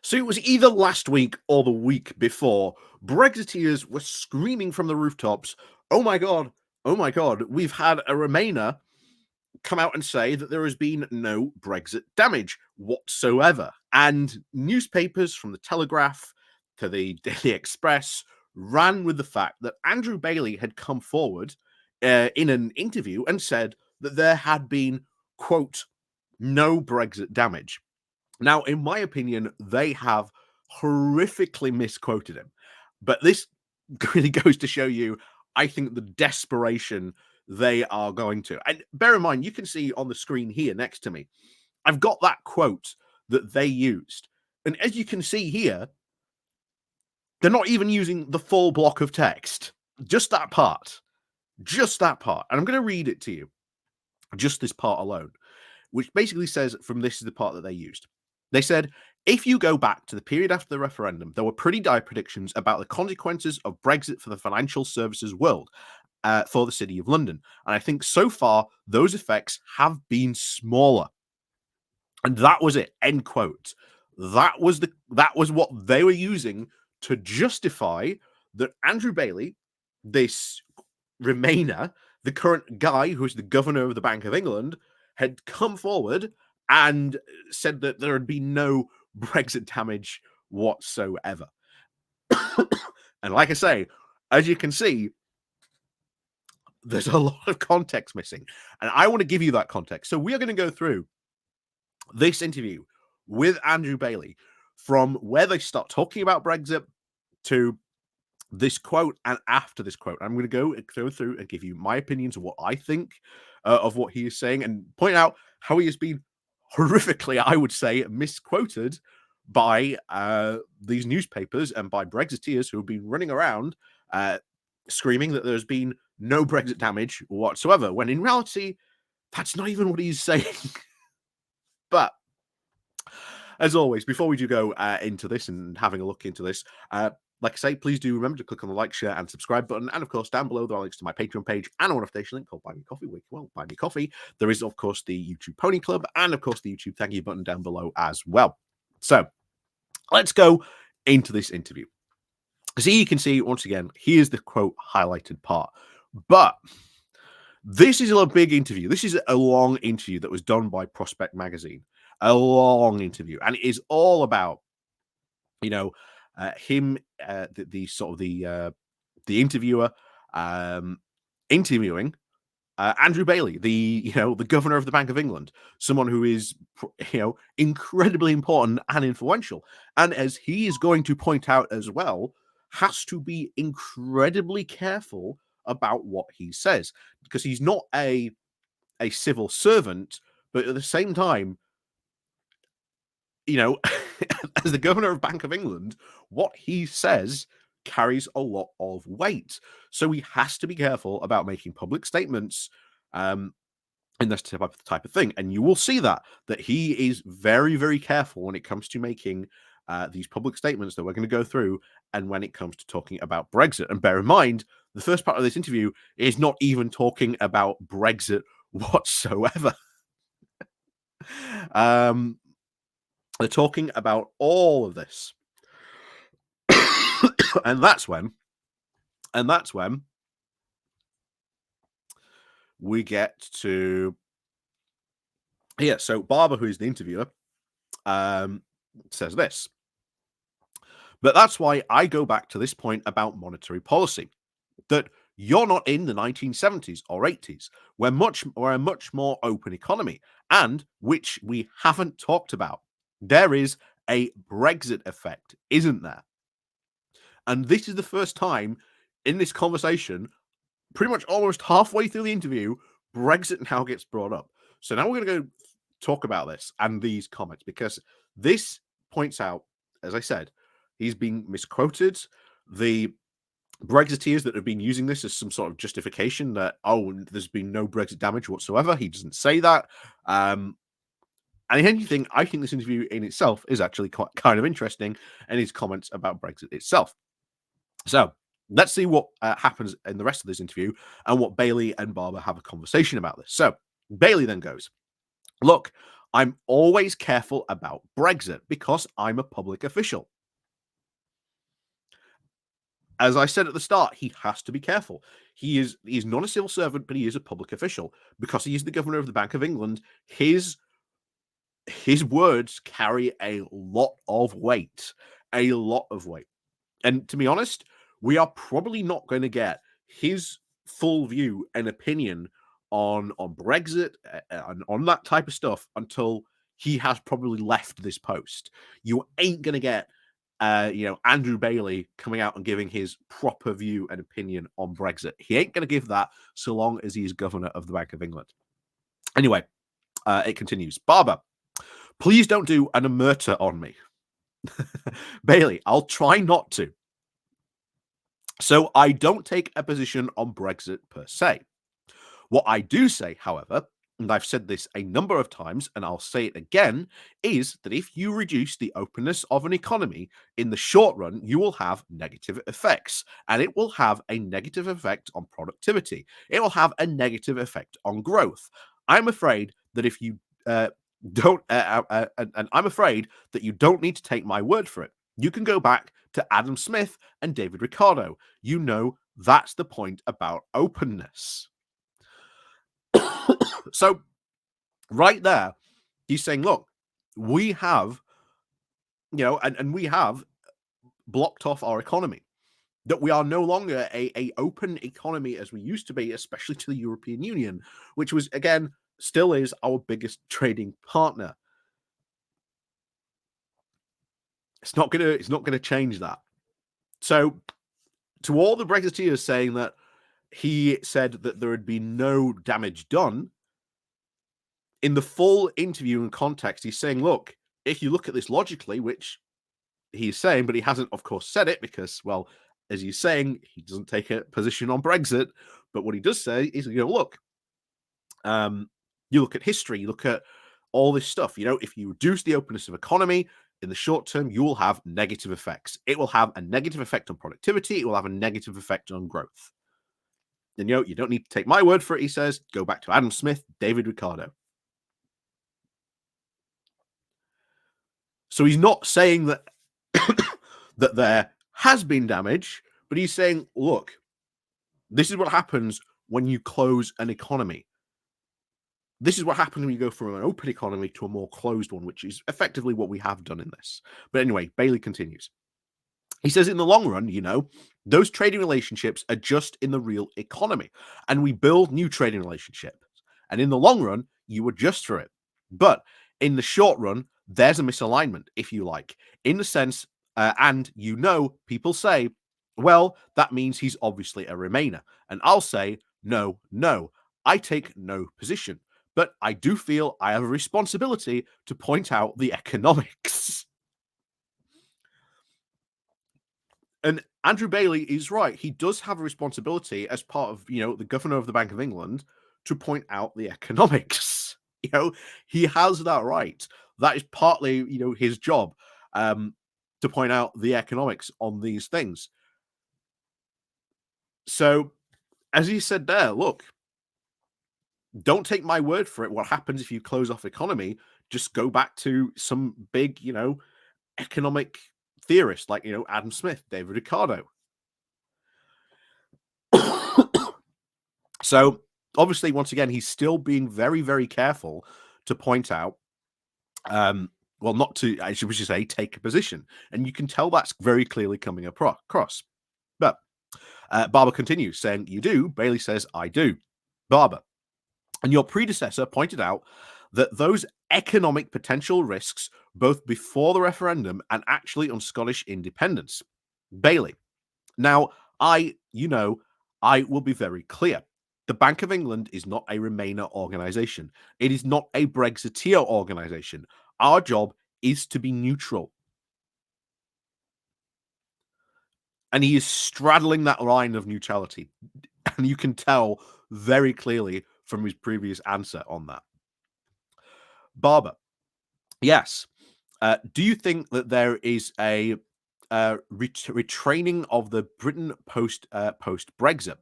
So it was either last week or the week before. Brexiteers were screaming from the rooftops, oh my God, we've had a Remainer come out and say that there has been no Brexit damage whatsoever. And newspapers from the Telegraph to the Daily Express ran with the fact that Andrew Bailey had come forward in an interview and said that there had been, quote, no Brexit damage. Now, in my opinion, they have horrifically misquoted him. But this really goes to show you, I think, the desperation they are going to. And bear in mind, you can see on the screen here next to me, I've got that quote that they used. And as you can see here, they're not even using the full block of text, just that part. Just that part. And I'm going to read it to you, just this part alone, which basically says, from this is the part that they used. They said, if you go back to the period after the referendum, there were pretty dire predictions about the consequences of Brexit for the financial services world, for the City of London. And I think so far, those effects have been smaller. And that was it, end quote. That was what they were using to justify that Andrew Bailey, this Remainer, the current guy who's the governor of the Bank of England, had come forward and said that there had been no Brexit damage whatsoever. And like I say, as you can see, there's a lot of context missing. And I want to give you that context. So we are going to go through this interview with Andrew Bailey from where they start talking about Brexit to this quote and after this quote. I'm going to go through and give you my opinions of what I think of what he is saying and point out how he has been horrifically, I would say, misquoted by these newspapers and by Brexiteers who have been running around screaming that there's been no Brexit damage whatsoever, when in reality, that's not even what he's saying. But as always, before we do go into this and having a look into this, like I say, please do remember to click on the like, share, and subscribe button. And of course, down below, there are links to my Patreon page and a notification link called Buy Me Coffee, where you can buy me coffee. There is, of course, the YouTube Pony Club and, of course, the YouTube thank you button down below as well. So let's go into this interview. So you can see, once again, here's the quote highlighted part. But this is a big interview. This is a long interview that was done by Prospect Magazine. A long interview. And it is all about, him, the interviewer, interviewing Andrew Bailey, the governor of the Bank of England, someone who is, incredibly important and influential. And as he is going to point out as well, has to be incredibly careful about what he says, because he's not a civil servant, but at the same time, as the governor of Bank of England, what he says carries a lot of weight. So he has to be careful about making public statements in this type of thing. And you will see that he is very, very careful when it comes to making these public statements that we're going to go through, and when it comes to talking about Brexit. And bear in mind, the first part of this interview is not even talking about Brexit whatsoever. They're talking about all of this. and that's when we get to here. So Barber, who is the interviewer, says this. But that's why I go back to this point about monetary policy, that you're not in the 1970s or 80s, where a much more open economy, and which we haven't talked about. There is a Brexit effect, isn't there? And this is the first time in this conversation, pretty much almost halfway through the interview, Brexit now gets brought up. So now we're going to go talk about this and these comments, because this points out, as I said, he's being misquoted. The Brexiteers that have been using this as some sort of justification that, there's been no Brexit damage whatsoever. He doesn't say that. And anything, I think this interview in itself is actually quite kind of interesting, and his comments about Brexit itself. So let's see what happens in the rest of this interview and what Bailey and Barber have a conversation about this. So Bailey then goes, look, I'm always careful about Brexit because I'm a public official. As I said at the start, he has to be careful. He's not a civil servant, but he is a public official. Because he is the governor of the Bank of England, his words carry a lot of weight. A lot of weight. And to be honest, we are probably not going to get his full view and opinion on Brexit and on that type of stuff until he has probably left this post. You ain't going to get Andrew Bailey coming out and giving his proper view and opinion on Brexit. He ain't going to give that so long as he's governor of the Bank of England. Anyway, it continues. Barber, please don't do an omerta on me. Bailey, I'll try not to. So I don't take a position on Brexit per se. What I do say, however, and I've said this a number of times, and I'll say it again, is that if you reduce the openness of an economy in the short run, you will have negative effects, and it will have a negative effect on productivity. It will have a negative effect on growth. I'm afraid that if you don't, and I'm afraid that you don't need to take my word for it. You can go back to Adam Smith and David Ricardo. You know that's the point about openness. So right there, he's saying, look, we have, and we have blocked off our economy, that we are no longer a open economy as we used to be, especially to the European Union, which was, again, still is our biggest trading partner. It's not gonna change that. So to all the Brexiteers saying that he said that there had been no damage done, in the full interview and context, he's saying, look, if you look at this logically, which he's saying, but he hasn't, of course, said it because, well, as he's saying, he doesn't take a position on Brexit. But what he does say is, look, you look at history, you look at all this stuff. If you reduce the openness of economy in the short term, you will have negative effects. It will have a negative effect on productivity. It will have a negative effect on growth. And you don't need to take my word for it, he says. Go back to Adam Smith, David Ricardo. So he's not saying that that there has been damage, but he's saying, look, this is what happens when you close an economy. This is what happens when you go from an open economy to a more closed one, which is effectively what we have done in this. But anyway, Bailey continues. He says, in the long run, those trading relationships are just in the real economy, and we build new trading relationships. And in the long run, you adjust for it. But in the short run, there's a misalignment, if you like, in the sense, and people say, well, that means he's obviously a Remainer. And I'll say, no, I take no position. But I do feel I have a responsibility to point out the economics. And Andrew Bailey is right. He does have a responsibility as part of, the governor of the Bank of England to point out the economics. He has that right. That is partly, his job to point out the economics on these things. So, as he said there, look, don't take my word for it. What happens if you close off economy? Just go back to some big, economic theorist like, Adam Smith, David Ricardo. So obviously, once again, he's still being very, very careful to point out, not to, I should say, take a position. And you can tell that's very clearly coming across. But Barber continues saying, you do. Bailey says, I do. Barber, and your predecessor pointed out that those economic potential risks, both before the referendum and actually on Scottish independence. Bailey, now, I will be very clear. The Bank of England is not a Remainer organisation. It is not a Brexiteer organisation. Our job is to be neutral. And he is straddling that line of neutrality. And you can tell very clearly from his previous answer on that. Barber, yes. Do you think that there is a retraining of the Britain post Brexit,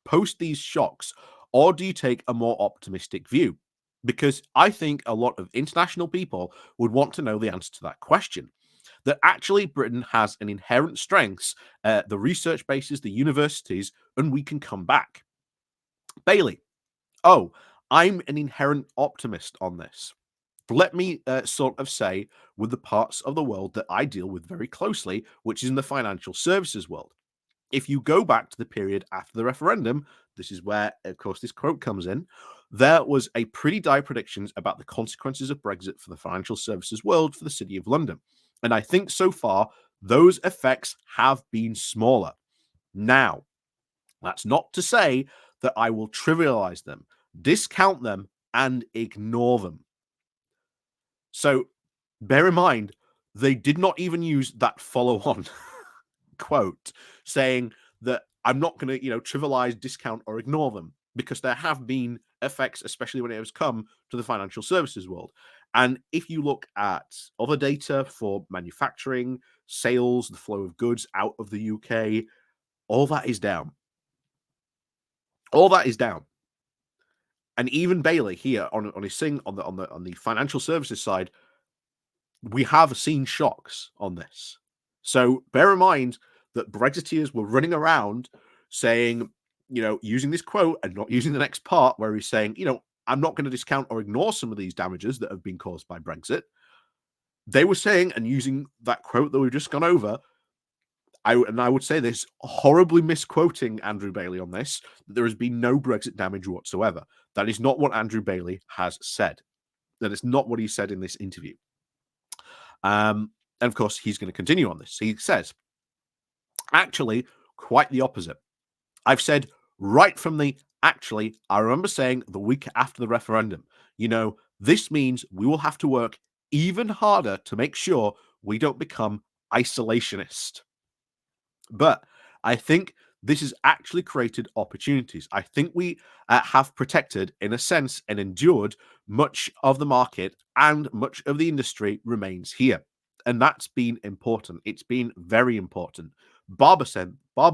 post these shocks, or do you take a more optimistic view? because I think a lot of international people would want to know the answer to that question. That actually Britain has an inherent strengths, the research bases, the universities, and we can come back. Bailey, oh, I'm an inherent optimist on this. Let me sort of say with the parts of the world that I deal with very closely, which is in the financial services world. If you go back to the period after the referendum, this is where, of course, this quote comes in. There was a pretty dire predictions about the consequences of Brexit for the financial services world for the City of London. And I think so far, those effects have been smaller. Now, that's not to say that I will trivialize them, discount them, and ignore them. So bear in mind, they did not even use that follow on quote saying that I'm not going to, trivialize, discount, or ignore them because there have been effects, especially when it has come to the financial services world. And if you look at other data for manufacturing, sales, the flow of goods out of the UK, all that is down. All that is down. And even Bailey here on his thing on the financial services side, we have seen shocks on this. So bear in mind that Brexiteers were running around saying, using this quote and not using the next part where he's saying, I'm not going to discount or ignore some of these damages that have been caused by Brexit. They were saying, and using that quote that we've just gone over, I would say this, horribly misquoting Andrew Bailey on this, that there has been no Brexit damage whatsoever. That is not what Andrew Bailey has said. That is not what he said in this interview. And of course, he's going to continue on this. He says, actually, quite the opposite. I've said right from the actually, I remember saying the week after the referendum, this means we will have to work even harder to make sure we don't become isolationist. But I think this has actually created opportunities. I think we have protected, in a sense, and endured much of the market, and much of the industry remains here. And that's been important. It's been very important. Barber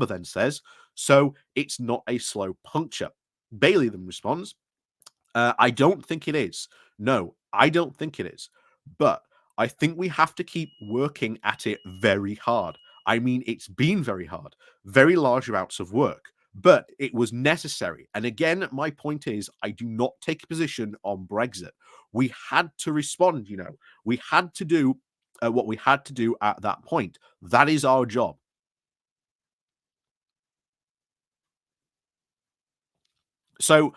then says, so it's not a slow puncture. Bailey then responds, I don't think it is. No, I don't think it is. But I think we have to keep working at it very hard. I mean, it's been very hard, very large amounts of work, but it was necessary. And again, my point is, I do not take a position on Brexit. We had to respond, we had to do what we had to do at that point. That is our job. So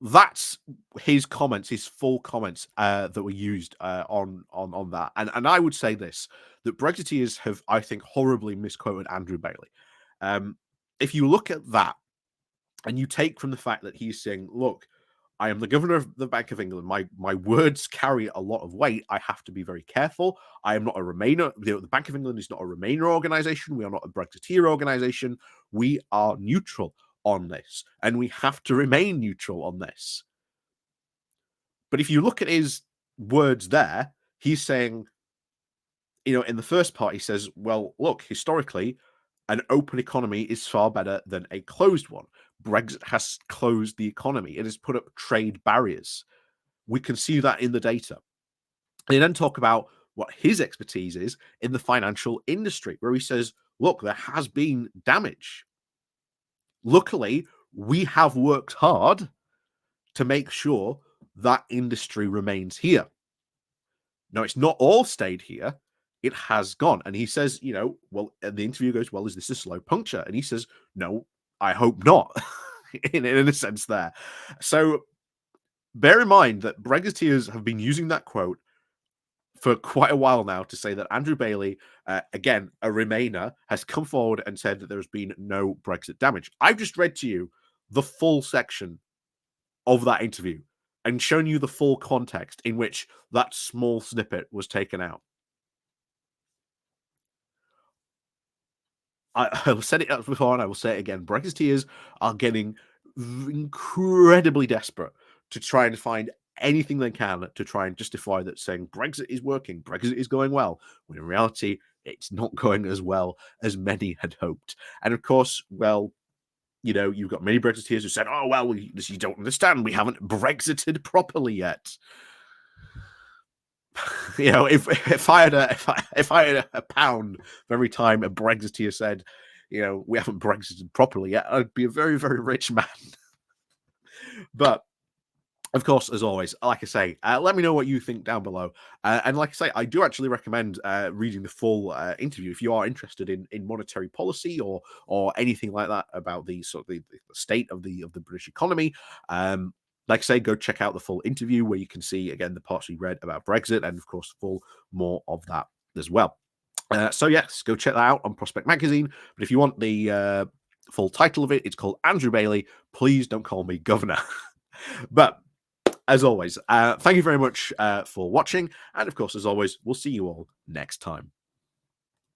that's his comments, his full comments that were used on that. And I would say this, that Brexiteers have, I think, horribly misquoted Andrew Bailey. If you look at that and you take from the fact that he's saying, look, I am the governor of the Bank of England. My words carry a lot of weight. I have to be very careful. I am not a Remainer. The Bank of England is not a Remainer organization. We are not a Brexiteer organization. We are neutral on this, and we have to remain neutral on this. But if you look at his words there, he's saying, in the first part, he says, well, look, historically, an open economy is far better than a closed one. Brexit has closed the economy. It has put up trade barriers. We can see that in the data. They then talk about what his expertise is in the financial industry, where he says, look, there has been damage. Luckily, we have worked hard to make sure that industry remains here. Now, it's not all stayed here. It has gone. And he says, well, and the interview goes, well, is this a slow puncture? And he says, no, I hope not, in a sense there. So bear in mind that Brexiteers have been using that quote for quite a while now to say that Andrew Bailey, again, a Remainer, has come forward and said that there has been no Brexit damage. I've just read to you the full section of that interview and shown you the full context in which that small snippet was taken out. I've said it before and I will say it again. Brexiteers are getting incredibly desperate to try and find anything they can to try and justify that saying Brexit is working, Brexit is going well, when in reality, it's not going as well as many had hoped. And of course, well, you know, you've got many Brexiteers who said, "Oh well, you don't understand. We haven't Brexited properly yet." You know, if I had a pound for every time a Brexiteer said, you know, we haven't Brexited properly yet, I'd be a very, very rich man. But of course, as always, like I say, let me know what you think down below. And like I say, I do actually recommend reading the full interview if you are interested in monetary policy or anything like that about the sort of the state of the British economy. Like I say, go check out the full interview where you can see again the parts we read about Brexit and of course full more of that as well. So yes, go check that out on Prospect Magazine. But if you want the full title of it, it's called Andrew Bailey. Please don't call me governor. But as always, thank you very much for watching. And of course, as always, we'll see you all next time.